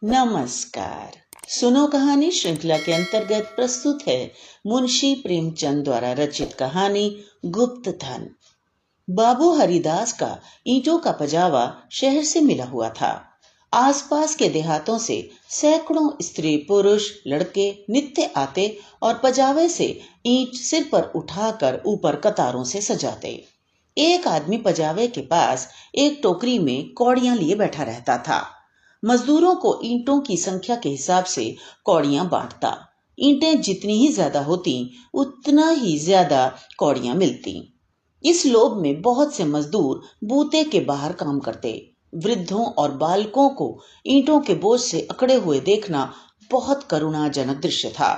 नमस्कार। सुनो कहानी श्रृंखला के अंतर्गत प्रस्तुत है मुंशी प्रेमचंद द्वारा रचित कहानी गुप्त धन। बाबू हरिदास का ईंटों का पजावा शहर से मिला हुआ था। आसपास के देहातों से सैकड़ों स्त्री पुरुष लड़के नित्य आते और पजावे से ईंट सिर पर उठाकर ऊपर कतारों से सजाते। एक आदमी पजावे के पास एक टोकरी में कौड़ियां लिए बैठा रहता था। मजदूरों को ईंटों की संख्या के हिसाब से कौड़ियां बांटता। ईंटें जितनी ही ज्यादा होती उतना ही ज्यादा कौड़ियां मिलती। इस लोभ में बहुत से मजदूर बूते के बाहर काम करते। वृद्धों और बालकों को ईंटों के बोझ से अकड़े हुए देखना बहुत करुणाजनक दृश्य था।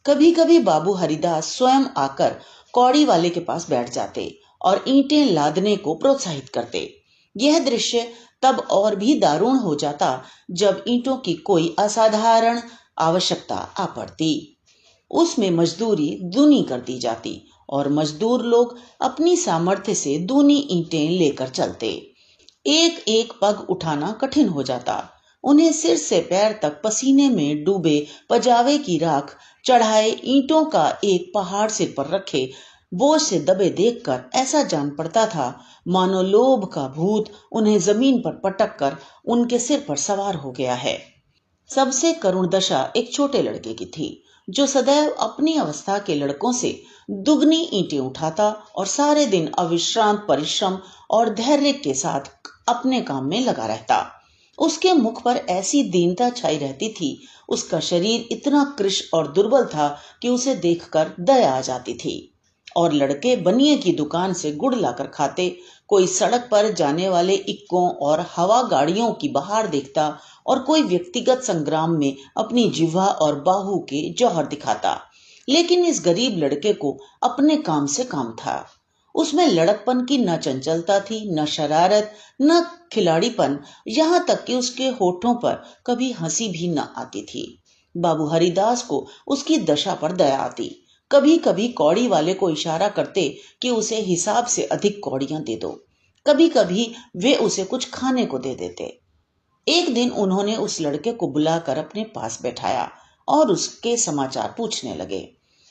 कभी कभी बाबू हरिदास स्वयं आकर कौड़ी वाले के पास बैठ जाते और ईंटें लादने को प्रोत्साहित करते। यह दृश्य तब और भी दारुण हो जाता जब ईंटों की कोई असाधारण आवश्यकता आ पड़ती। उसमें मजदूरी दूनी कर दी जाती और मजदूर लोग अपनी सामर्थ्य से दूनी ईंटें लेकर चलते। एक एक पग उठाना कठिन हो जाता। उन्हें सिर से पैर तक पसीने में डूबे पजावे की राख चढ़ाए ईंटों का एक पहाड़ सिर पर रखे बोझ से दबे देखकर ऐसा जान पड़ता था मानो लोभ का भूत उन्हें जमीन पर पटक कर उनके सिर पर सवार हो गया है। सबसे करुण दशा एक छोटे लड़के की थी जो सदैव अपनी अवस्था के लड़कों से दुगनी ईंटें उठाता और सारे दिन अविश्रांत परिश्रम और धैर्य के साथ अपने काम में लगा रहता। उसके मुख पर ऐसी दीनता छाई रहती थी। उसका शरीर इतना कृश और दुर्बल था कि उसे देखकर दया आ जाती थी। और लड़के बनिए की दुकान से गुड़ लाकर खाते। कोई सड़क पर जाने वाले इक्कों और हवा गाड़ियों की बहार देखता और कोई व्यक्तिगत संग्राम में अपनी जिह्वा और बाहु के जौहर दिखाता। लेकिन इस गरीब लड़के को अपने काम से काम था। उसमें लड़कपन की न चंचलता थी, न शरारत, न खिलाड़ीपन, यहाँ तक कि उसके होठों पर कभी हंसी भी न आती थी। बाबू हरिदास को उसकी दशा पर दया आती। कभी कभी कौड़ी वाले को इशारा करते कि उसे हिसाब से अधिक कौड़ियां दे दो। कभी कभी वे उसे कुछ खाने को दे देते। एक दिन उन्होंने उस लड़के को बुलाकर अपने पास बैठाया और उसके समाचार पूछने लगे।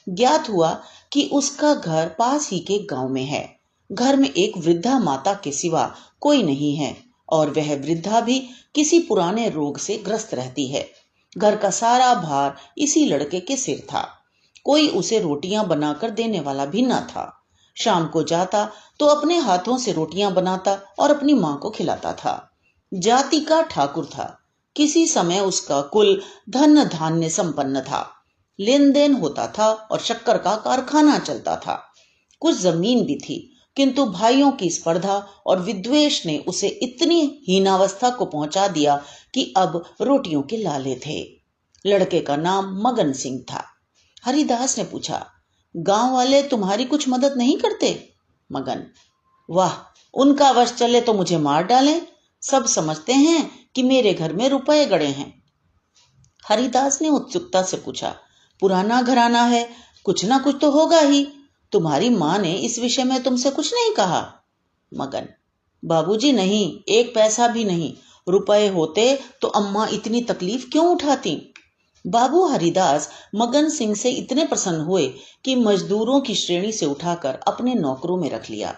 ज्ञात हुआ कि उसका घर पास ही के गांव में है। घर में एक वृद्धा माता के सिवा कोई नहीं है और वह वृद्धा भी किसी पुराने रोग से ग्रस्त रहती है। घर का सारा भार इसी लड़के के सिर था। कोई उसे रोटियां बनाकर देने वाला भी न था। शाम को जाता तो अपने हाथों से रोटियां बनाता और अपनी मां को खिलाता था। जाति का ठाकुर था। किसी समय उसका कुल धन धान्य संपन्न था। लेन देन होता था और शक्कर का कारखाना चलता था। कुछ जमीन भी थी, किंतु भाइयों की स्पर्धा और विद्वेष ने उसे इतनी हीनावस्था को पहुंचा दिया कि अब रोटियों के लाले थे। लड़के का नाम मगन सिंह था। हरिदास ने पूछा, गांव वाले तुम्हारी कुछ मदद नहीं करते? मगन, वाह, उनका वश चले तो मुझे मार डालें। सब समझते हैं कि मेरे घर में रुपए गड़े हैं। हरिदास ने उत्सुकता से पूछा, पुराना घराना है, कुछ ना कुछ तो होगा ही। तुम्हारी माँ ने इस विषय में तुमसे कुछ नहीं कहा? मगन, बाबूजी नहीं, एक पैसा भी नहीं। रुपए होते तो अम्मा इतनी तकलीफ क्यों उठाती? बाबू हरिदास मगन सिंह से इतने प्रसन्न हुए कि मजदूरों की श्रेणी से उठाकर अपने नौकरों में रख लिया।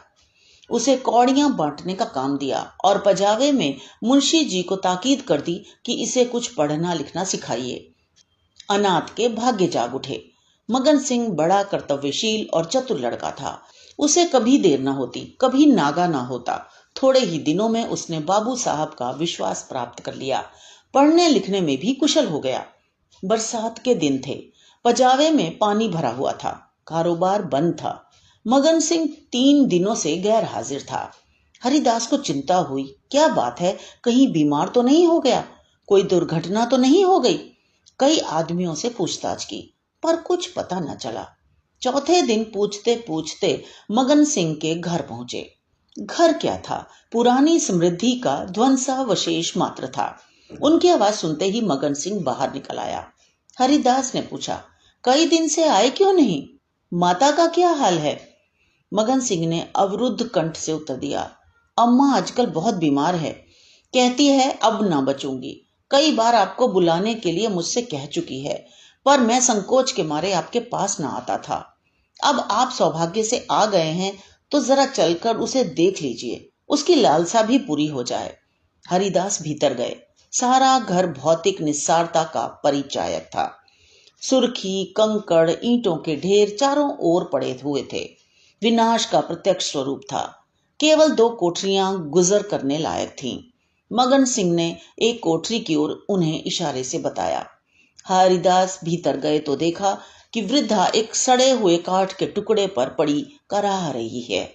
उसे कौड़ियां बांटने का काम दिया और पजावे में मुंशी जी को ताकीद कर दी कि इसे कुछ पढ़ना लिखना सिखाइए। अनाथ के भाग्य जाग उठे। मगन सिंह बड़ा कर्तव्यशील और चतुर लड़का था। उसे कभी देर न होती, कभी नागा न होता। थोड़े ही दिनों में उसने बाबू साहब का विश्वास प्राप्त कर लिया। पढ़ने लिखने में भी कुशल हो गया। बरसात के दिन थे। पजावे में पानी भरा हुआ था। कारोबार बंद था। मगन सिंह 3 दिनों से गैर हाजिर था। हरिदास को चिंता हुई, क्या बात है, कहीं बीमार तो नहीं हो गया? कोई दुर्घटना तो नहीं हो गई? कई आदमियों से पूछताछ की पर कुछ पता न चला। चौथे दिन पूछते पूछते मगन सिंह के घर पहुंचे। घर क्या था, पुरानी समृद्धि का ध्वंसावशेष मात्र था। उनकी आवाज सुनते ही मगन सिंह बाहर निकल आया। हरिदास ने पूछा, कई दिन से आए क्यों नहीं? माता का क्या हाल है? मगन सिंह ने अवरुद्ध कंठ से उत्तर दिया, अम्मा आजकल बहुत बीमार है, कहती है अब ना बचूंगी। कई बार आपको बुलाने के लिए मुझसे कह चुकी है, पर मैं संकोच के मारे आपके पास न आता था। अब आप सौभाग्य से आ गए हैं तो जरा चलकर उसे देख लीजिए, उसकी लालसा भी पूरी हो जाए। हरिदास भीतर गए। सारा घर भौतिक निस्सारता का परिचायक था। सुर्खी, कंकड़, ईंटों के ढेर चारों ओर पड़े हुए थे। विनाश का प्रत्यक्ष स्वरूप था। केवल 2 कोठरियां गुजर करने लायक थीं। मगन सिंह ने एक कोठरी की ओर उन्हें इशारे से बताया। हरिदास भीतर गए तो देखा कि वृद्धा एक सड़े हुए काठ के टुकड़े पर पड़ी कराह रही है।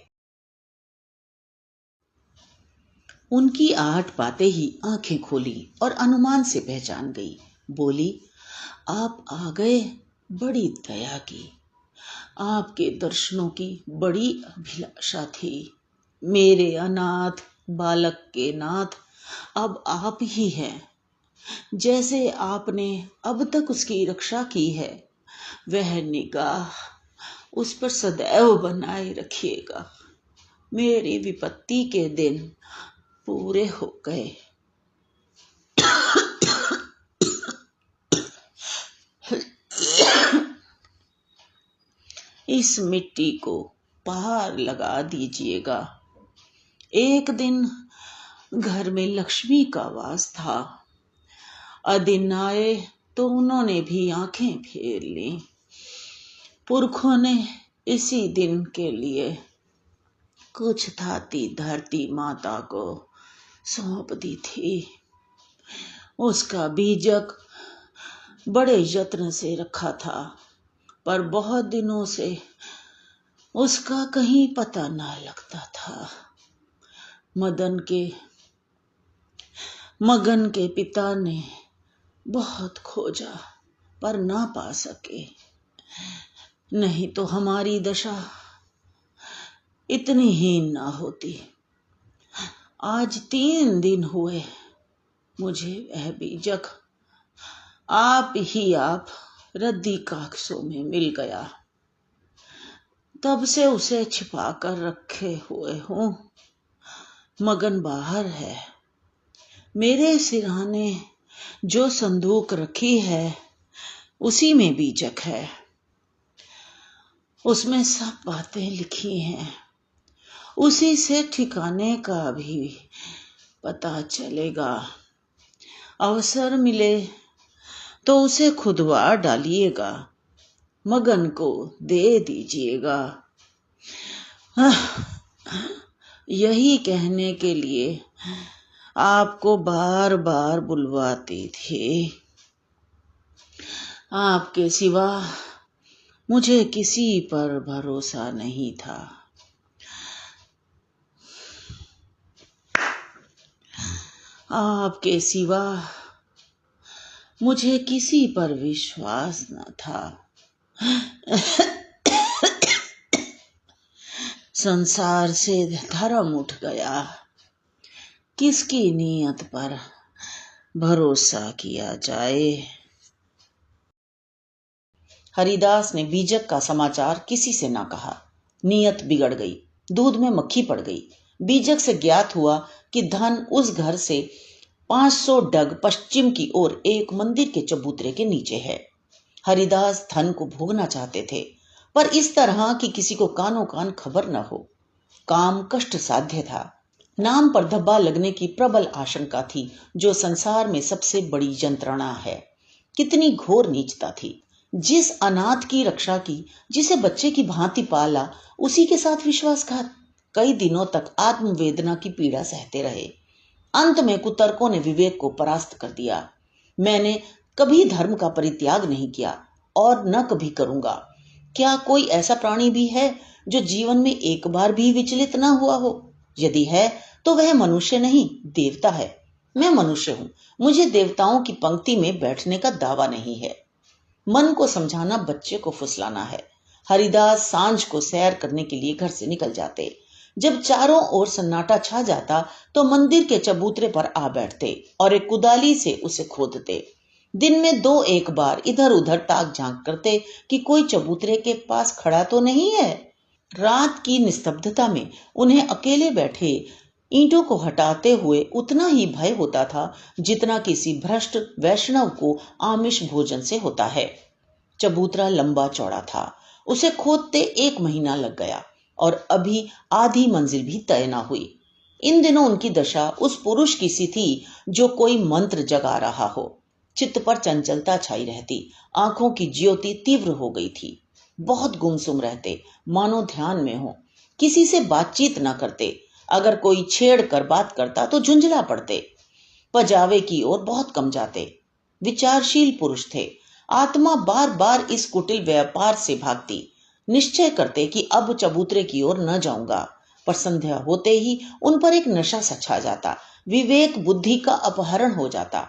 उनकी आहट पाते ही आंखें खोली और अनुमान से पहचान गई। बोली, आप आ गए, बड़ी दया की। आपके दर्शनों की बड़ी अभिलाषा थी। मेरे अनाथ बालक के नाथ अब आप ही हैं। जैसे आपने अब तक उसकी रक्षा की है, वह निगाह उस पर सदैव बनाए रखिएगा। मेरी विपत्ति के दिन पूरे हो गए। इस मिट्टी को पार लगा दीजिएगा। एक दिन घर में लक्ष्मी का वास था। अदिन आए तो उन्होंने भी आंखें फेर ली। पुरखों ने इसी दिन के लिए कुछ धाती धरती माता को सौंप दी थी। उसका बीजक बड़े यत्न से रखा था, पर बहुत दिनों से उसका कहीं पता ना लगता था। मगन के पिता ने बहुत खोजा, पर ना पा सके। नहीं तो हमारी दशा इतनी हीन ना होती। आज 3 दिन हुए मुझे वह बीजक आप रद्दी कागजों में मिल गया। तब से उसे छिपा कर रखे हुए हूं। मगन बाहर है। मेरे सिरहाने जो संदूक रखी है, उसी में बीजक है। उसमें सब बातें लिखी हैं। उसी से ठिकाने का भी पता चलेगा। अवसर मिले तो उसे खुदवा डालिएगा, मगन को दे दीजिएगा। यही कहने के लिए आपको बार बार बुलवाती थी। आपके सिवा मुझे किसी पर भरोसा नहीं था। आपके सिवा मुझे किसी पर विश्वास न था। संसार से धर्म उठ गया। किसकी नीयत पर भरोसा किया जाए। हरिदास ने बीजक का समाचार किसी से ना कहा। नीयत बिगड़ गई, दूध में मक्खी पड़ गई। बीजक से ज्ञात हुआ कि धन उस घर से 500 डग पश्चिम की ओर एक मंदिर के चबूतरे के नीचे है। हरिदास धन को भोगना चाहते थे, पर इस तरह की किसी को कानो कान खबर न हो। काम कष्ट साध्य था। नाम पर धब्बा लगने की प्रबल आशंका थी, जो संसार में सबसे बड़ी यंत्रणा है। कितनी घोर नीचता थी। जिस अनाथ की रक्षा की, जिसे बच्चे की भांति पाला, उसी के साथ विश्वासघात। कई दिनों तक आत्मवेदना की पीड़ा सहते रहे। अंत में कुतर्कों ने विवेक को परास्त कर दिया। मैंने कभी धर्म का परित्याग नहीं किया और न कभी करूंगा। क्या कोई ऐसा प्राणी भी है जो जीवन में एक बार भी विचलित न हुआ हो? यदि है तो वह मनुष्य नहीं, देवता है। मैं मनुष्य हूं। मुझे देवताओं की पंक्ति में बैठने का दावा नहीं है। मन को समझाना बच्चे को फुसलाना है। हरिदास सांझ को सैर करने के लिए घर से निकल जाते। जब चारों ओर सन्नाटा छा जाता तो मंदिर के चबूतरे पर आ बैठते और एक कुदाली से उसे खोदते। दिन में 2-1 बार इधर उधर ताक झांक करते कि कोई चबूतरे के पास खड़ा तो नहीं है। रात की निस्तब्धता में उन्हें अकेले बैठे ईंटों को हटाते हुए उतना ही भय होता था जितना किसी भ्रष्ट वैष्णव को आमिष भोजन से होता है। चबूतरा लंबा चौड़ा था, उसे खोदते 1 महीना लग गया और अभी आधी मंजिल भी तय ना हुई। इन दिनों उनकी दशा उस पुरुष की सी थी जो कोई मंत्र जगा रहा हो। चित्त पर चंचलता छाई रहती, आंखों की ज्योति तीव्र हो गई थी। बहुत गुमसुम रहते, मानो ध्यान में हो, किसी से बातचीत न करते। अगर कोई छेड़ कर बात करता तो झुंझला पड़ते, पजावे की ओर बहुत कम जाते। विचारशील पुरुष थे। आत्मा बार बार इस कुटिल व्यापार से भागती। निश्चय करते कि अब चबूतरे की ओर न जाऊंगा, पर संध्या होते ही उन पर एक नशा सा छा जाता। विवेक बुद्धि का अपहरण हो जाता।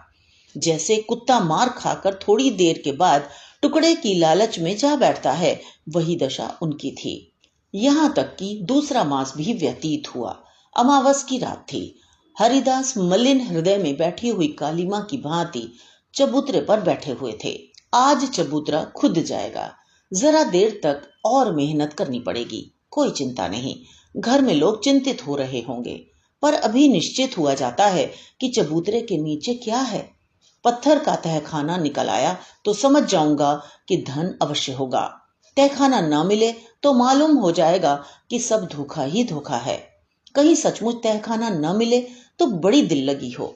जैसे कुत्ता मार खाकर थोड़ी देर के बाद टुकड़े की लालच में जा बैठता है, वही दशा उनकी थी। यहां तक कि दूसरा मास भी व्यतीत हुआ। अमावस की रात थी। हरिदास मलिन हृदय में बैठी हुई काली मां की भांति चबूतरे पर बैठे हुए थे। आज चबूतरा खुद जाएगा, जरा देर तक और मेहनत करनी पड़ेगी, कोई चिंता नहीं। घर में लोग चिंतित हो रहे होंगे, पर अभी निश्चित हुआ जाता है कि चबूतरे के नीचे क्या है। पत्थर का तहखाना निकल आया तो समझ जाऊंगा कि धन अवश्य होगा। तहखाना न मिले तो मालूम हो जाएगा कि सब धोखा ही धोखा है। कहीं सचमुच तहखाना न मिले तो बड़ी दिल लगी हो,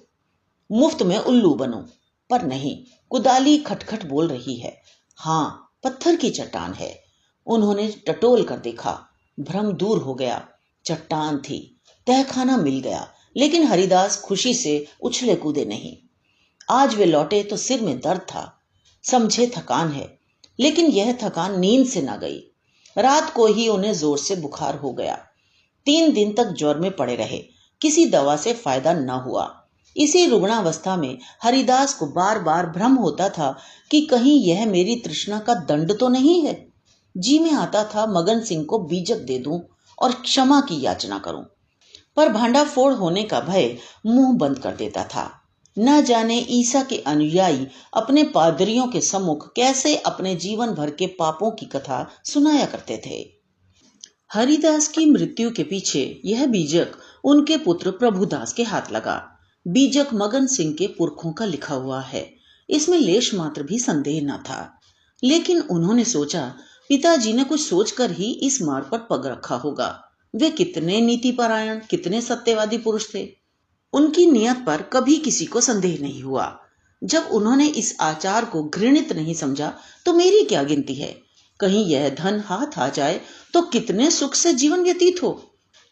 मुफ्त में उल्लू बनो। पर नहीं, कुदाली खटखट बोल रही है। हाँ, पत्थर की चट्टान है। उन्होंने टटोल कर देखा, भ्रम दूर हो गया। चट्टान थी, तहखाना मिल गया। लेकिन हरिदास खुशी से उछले कूदे नहीं। आज वे लौटे तो सिर में दर्द था। समझे थकान है, लेकिन यह थकान नींद से न गई। रात को ही उन्हें जोर से बुखार हो गया। 3 दिन तक ज्वर में पड़े रहे, किसी दवा से फायदा न हुआ। इसी रुग्णावस्था में हरिदास को बार बार भ्रम होता था कि कहीं यह मेरी तृष्णा का दंड तो नहीं है। जी में आता था मगन सिंह को बीजक दे दूं और क्षमा की याचना करूं, पर भांडाफोड़ होने का भय मुंह बंद कर देता था। न जाने ईसा के अनुयायी अपने पादरियों के सम्मुख कैसे अपने जीवन भर के पापों की कथा सुनाया करते थे। हरिदास की मृत्यु के पीछे यह बीजक उनके पुत्र प्रभुदास के हाथ लगा। बीजक मगन सिंह के पुरखों का लिखा हुआ है, इसमें लेश मात्र भी संदेह न था। लेकिन उन्होंने सोचा, पिताजी ने कुछ सोचकर ही इस मार्ग पर पग रखा होगा। वे कितने नीतिपरायण, कितने सत्यवादी पुरुष थे। उनकी नियत पर कभी किसी को संदेह नहीं हुआ। जब उन्होंने इस आचार को घृणित नहीं समझा तो मेरी क्या गिनती है। कहीं यह धन हाथ आ जाए तो कितने सुख से जीवन व्यतीत हो।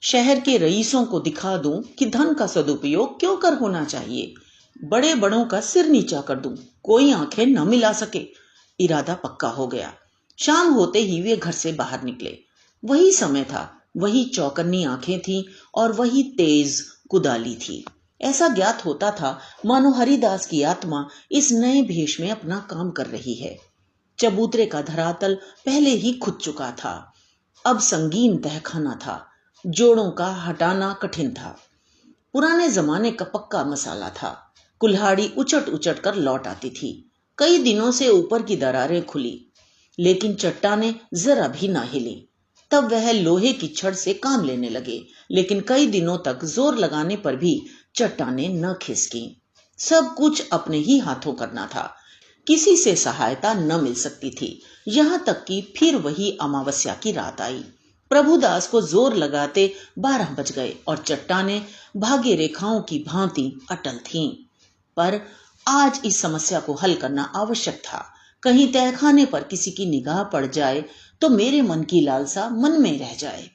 शहर के रईसों को दिखा दूं कि धन का सदुपयोग क्यों कर होना चाहिए। बड़े बड़ों का सिर नीचा कर दूं, कोई आंखें न मिला सके। इरादा पक्का हो गया। शाम होते ही वे घर से बाहर निकले। वही समय था, वही चौकन्नी आंखें थीं और वही तेज कुदाली थी। ऐसा ज्ञात होता था मानो हरिदास की आत्मा इस नए भेष में अपना काम कर रही है। चबूतरे का धरातल पहले ही खुद चुका था। अब संगीन तहखाना था, जोड़ों का हटाना कठिन था। पुराने जमाने का पक्का मसाला था। कुल्हाड़ी उचट उचट कर लौट आती थी। कई दिनों से ऊपर की दरारें खुली, लेकिन चट्टानें जरा भी ना हिली। तब वह लोहे की छड़ से काम लेने लगे, लेकिन कई दिनों तक जोर लगाने पर भी चट्टानें न खिसकी। सब कुछ अपने ही हाथों करना था, किसी से सहायता न मिल सकती थी। यहां तक कि फिर वही अमावस्या की रात आई। प्रभुदास को जोर लगाते 12 बज गए और चट्टानें भाग्य रेखाओं की भांति अटल थीं। पर आज इस समस्या को हल करना आवश्यक था। कहीं तहखाने पर किसी की निगाह पड़ जाए तो मेरे मन की लालसा मन में रह जाए।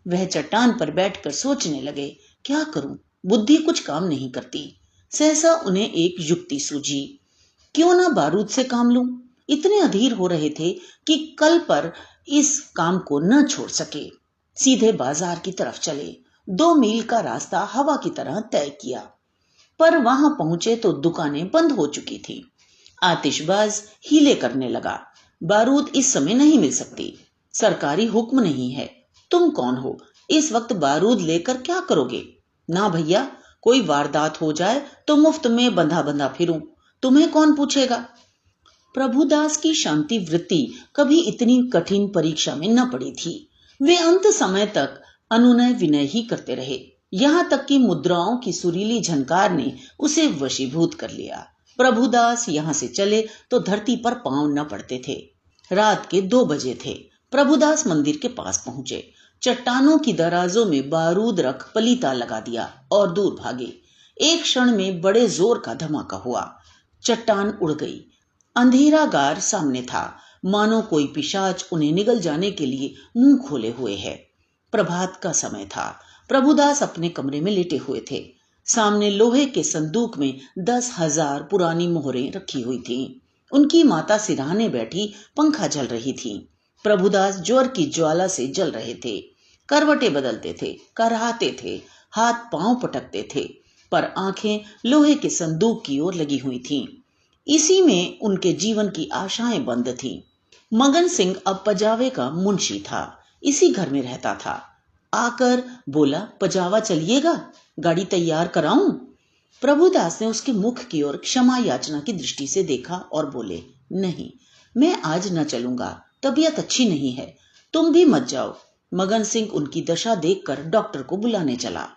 वह चट्टान पर बैठकर सोचने लगे, क्या करूं, बुद्धि कुछ काम नहीं करती। सहसा उन्हें एक युक्ति सूझी, क्यों ना बारूद से काम लूं। इतने अधीर हो रहे थे कि कल पर इस काम को न छोड़ सके। सीधे बाजार की तरफ चले। 2 मील का रास्ता हवा की तरह तय किया, पर वहां पहुंचे तो दुकानें बंद हो चुकी थी। आतिशबाज हीले करने लगा, बारूद इस समय नहीं मिल सकती, सरकारी हुक्म नहीं है। तुम कौन हो, इस वक्त बारूद लेकर क्या करोगे। ना भैया, कोई वारदात हो जाए तो मुफ्त में बंधा बंधा फिरूं, तुम्हें कौन पूछेगा। प्रभुदास की शांति वृत्ति कभी इतनी कठिन परीक्षा में न पड़ी थी। वे अंत समय तक अनुनय विनय ही करते रहे। यहाँ तक कि मुद्राओं की सुरीली झनकार ने उसे वशीभूत कर लिया। प्रभुदास यहाँ से चले तो धरती पर पांव न पड़ते थे। रात के 2 बजे थे। प्रभुदास मंदिर के पास पहुंचे। चट्टानों की दराजों में बारूद रख पलीता लगा दिया और दूर भागे। एक क्षण में बड़े जोर का धमाका हुआ। चट्टान उड़ गई। अंधेरा गार सामने था, मानो कोई पिशाच उन्हें निगल जाने के लिए मुंह खोले हुए है। प्रभात का समय था। प्रभुदास अपने कमरे में लेटे हुए थे। सामने लोहे के संदूक में 10,000 पुरानी मोहरें रखी हुई थीं। उनकी माता सिरहाने बैठी पंखा जल रही थी। प्रभुदास ज्वर की ज्वाला से जल रहे थे। करवटें बदलते थे, कराहते थे, हाथ पांव पटकते थे, पर आंखें लोहे के संदूक की ओर लगी हुई थीं। इसी में उनके जीवन की आशाएं बंद थीं। मगन सिंह अब पजावे का मुंशी था। इसी घर में रहता था। आकर बोला, पजावा चलिएगा, गाड़ी तैयार कराऊं? प्रभुदास ने उसके मुख की ओर क्षमा याचना की दृष्टि से देखा और बोले, नहीं, मैं आज न चलूंगा, तबीयत अच्छी नहीं है, तुम भी मत जाओ। मगन सिंह उनकी दशा देखकर डॉक्टर को बुलाने चला।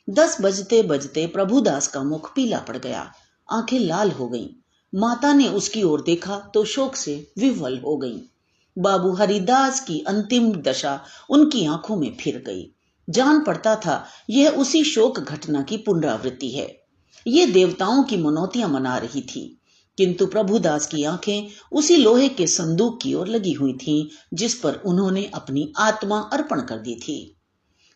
10 बजते बजते प्रभुदास का मुख पीला पड़ गया, आंखें लाल हो गईं। माता ने उसकी ओर देखा तो शोक से विह्वल हो गईं। बाबू हरिदास की अंतिम दशा उनकी आंखों में फिर गई। जान पड़ता था यह उसी शोक घटना की पुनरावृत्ति है। ये देवताओं की मनौतियां मना रही थी, किंतु प्रभुदास की आंखें उसी लोहे के संदूक की ओर लगी हुई थीं, जिस पर उन्होंने अपनी आत्मा अर्पण कर दी थी।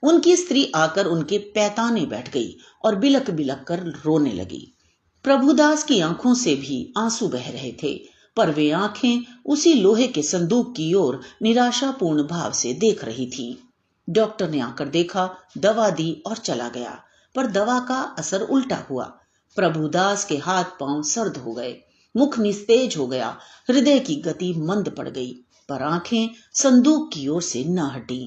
उनकी स्त्री आकर उनके पैताने बैठ गई और बिलक बिलक कर रोने लगी। प्रभुदास की आंखों से भी आंसू बह रहे थे, पर वे आंखें उसी लोहे के संदूक की ओर निराशापूर्ण भाव से देख रही थीं। डॉक्टर ने आकर देखा, दवा दी और चला गया, पर दवा का असर उल्टा हुआ। प्रभुदास के हाथ पांव सर्द हो गए, मुख निस्तेज हो गया, हृदय की गति मंद पड़ गई, पर आंखें संदूक की ओर से न हटी।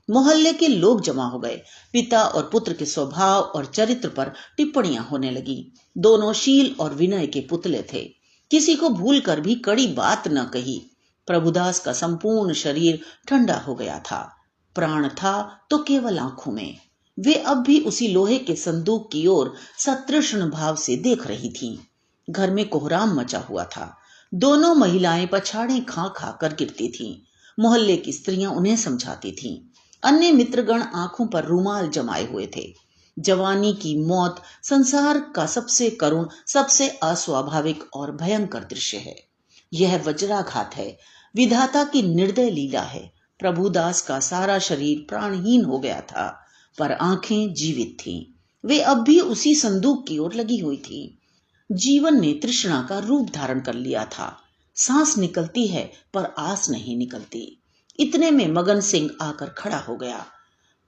मोहल्ले के लोग जमा हो गए। पिता और पुत्र के स्वभाव और चरित्र पर टिप्पणियां होने लगी। दोनों शील और विनय के पुतले थे। किसी को भूल कर भी कड़ी बात न कही। प्रभुदास का संपूर्ण शरीर ठंडा हो गया था। प्राण था तो केवल आंखों में। वे अब भी उसी लोहे के संदूक की ओर सतृष्ण भाव से देख रही थीं। घर में कोहराम मचा हुआ था। दोनों महिलाएं पछाड़े खा खा कर गिरती थीं। मोहल्ले की स्त्रियां उन्हें समझाती थीं। अन्य मित्रगण आंखों पर रुमाल जमाए हुए थे। जवानी की मौत संसार का सबसे करुण, सबसे अस्वाभाविक और भयंकर दृश्य है। यह वज्राघात है, विधाता की निर्दय लीला है। प्रभुदास का सारा शरीर प्राणहीन हो गया था, पर आंखें जीवित थीं। वे अब भी उसी संदूक की ओर लगी हुई थीं। जीवन ने तृष्णा का रूप धारण कर लिया था। सांस निकलती है पर आस नहीं निकलती। इतने में मगन सिंह आकर खड़ा हो गया।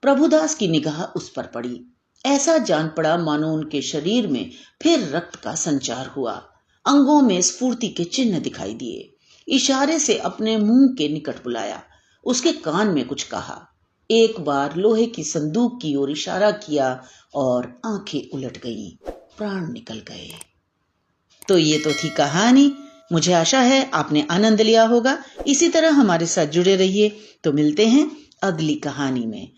प्रभुदास की निगाह उस पर पड़ी। ऐसा जान पड़ा मानो उनके शरीर में फिर रक्त का संचार हुआ। अंगों में स्फूर्ति के चिन्ह दिखाई दिए। इशारे से अपने मुंह के निकट बुलाया, उसके कान में कुछ कहा। एक बार लोहे की संदूक की ओर इशारा किया और आंखें उलट गईं, प्राण निकल गए। तो ये तो थी कहानी। मुझे आशा है आपने आनंद लिया होगा। इसी तरह हमारे साथ जुड़े रहिए। तो मिलते हैं अगली कहानी में।